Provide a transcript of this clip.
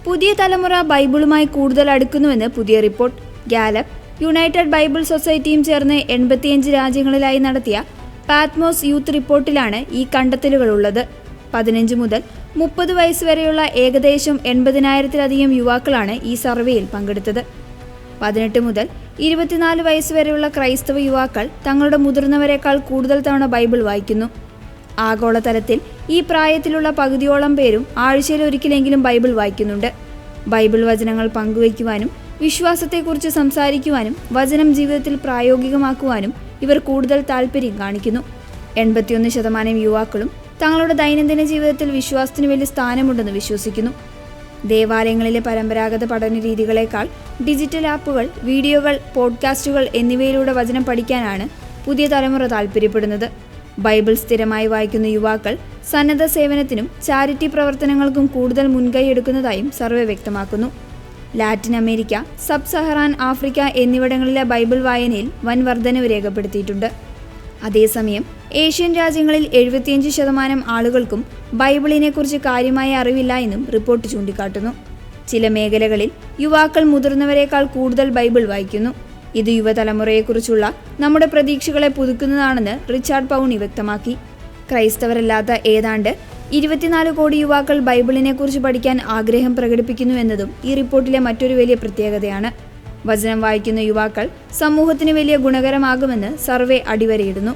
പുതിയ തലമുറ ബൈബിളുമായി കൂടുതൽ അടുക്കുന്നുവെന്ന് പുതിയ റിപ്പോർട്ട്. ഗാലപ്പ്, യുണൈറ്റഡ് ബൈബിൾ സൊസൈറ്റിയും ചേർന്ന് 85 രാജ്യങ്ങളിലായി നടത്തിയ പാത്മോസ് യൂത്ത് റിപ്പോർട്ടിലാണ് ഈ കണ്ടെത്തലുകളുള്ളത്. 15 മുതൽ 30 വയസ്സ് വരെയുള്ള ഏകദേശം 80,000-ലധികം യുവാക്കളാണ് ഈ സർവേയിൽ പങ്കെടുത്തത്. 18 മുതൽ 24 വയസ്സ് വരെയുള്ള ക്രൈസ്തവ യുവാക്കൾ തങ്ങളുടെ മുതിർന്നവരെക്കാൾ കൂടുതൽ തവണ ബൈബിൾ വായിക്കുന്നു. ആഗോളതലത്തിൽ ഈ പ്രായത്തിലുള്ള പകുതിയോളം പേരും ആഴ്ചയിൽ ഒരിക്കലെങ്കിലും ബൈബിൾ വായിക്കുന്നുണ്ട്. ബൈബിൾ വചനങ്ങൾ പങ്കുവയ്ക്കുവാനും വിശ്വാസത്തെക്കുറിച്ച് സംസാരിക്കുവാനും വചനം ജീവിതത്തിൽ പ്രായോഗികമാക്കുവാനും ഇവർ കൂടുതൽ താല്പര്യം കാണിക്കുന്നു. 81% യുവാക്കളും തങ്ങളുടെ ദൈനംദിന ജീവിതത്തിൽ വിശ്വാസത്തിന് വലിയ സ്ഥാനമുണ്ടെന്ന് വിശ്വസിക്കുന്നു. ദേവാലയങ്ങളിലെ പരമ്പരാഗത പഠന രീതികളേക്കാൾ ഡിജിറ്റൽ ആപ്പുകൾ, വീഡിയോകൾ, പോഡ്കാസ്റ്റുകൾ എന്നിവയിലൂടെ വചനം പഠിക്കാനാണ് പുതിയ തലമുറ താല്പര്യപ്പെടുന്നത്. ബൈബിൾ സ്ഥിരമായി വായിക്കുന്ന യുവാക്കൾ സന്നദ്ധ സേവനത്തിനും ചാരിറ്റി പ്രവർത്തനങ്ങൾക്കും കൂടുതൽ മുൻകൈ എടുക്കുന്നതായും സർവേ വ്യക്തമാക്കുന്നു. Latin America, sub Saharan Africa എന്നിവിടങ്ങളിലെ ബൈബിൾ വായനയിൽ വൻ വർധനവ് രേഖപ്പെടുത്തിയിട്ടുണ്ട്. അതേസമയം ഏഷ്യൻ രാജ്യങ്ങളിൽ 75% ആളുകൾക്കും ബൈബിളിനെക്കുറിച്ച് കാര്യമായ അറിവില്ല എന്നും റിപ്പോർട്ട് ചൂണ്ടിക്കാട്ടുന്നു. ചില മേഖലകളിൽ യുവാക്കൾ മുതിർന്നവരെക്കാൾ കൂടുതൽ ബൈബിൾ വായിക്കുന്നു. ഇത് യുവതലമുറയെക്കുറിച്ചുള്ള നമ്മുടെ പ്രതീക്ഷകളെ പുതുക്കുന്നതാണെന്ന് റിച്ചാർഡ് പൗണി വ്യക്തമാക്കി. ക്രൈസ്തവരല്ലാത്ത ഏതാണ്ട് 24 കോടി യുവാക്കൾ ബൈബിളിനെക്കുറിച്ച് പഠിക്കാൻ ആഗ്രഹം പ്രകടിപ്പിക്കുന്നു എന്നതും ഈ റിപ്പോർട്ടിലെ മറ്റൊരു വലിയ പ്രത്യേകതയാണ്. വചനം വായിക്കുന്ന യുവാക്കൾ സമൂഹത്തിന് വലിയ ഗുണകരമാകുമെന്ന് സർവേ അടിവരയിടുന്നു.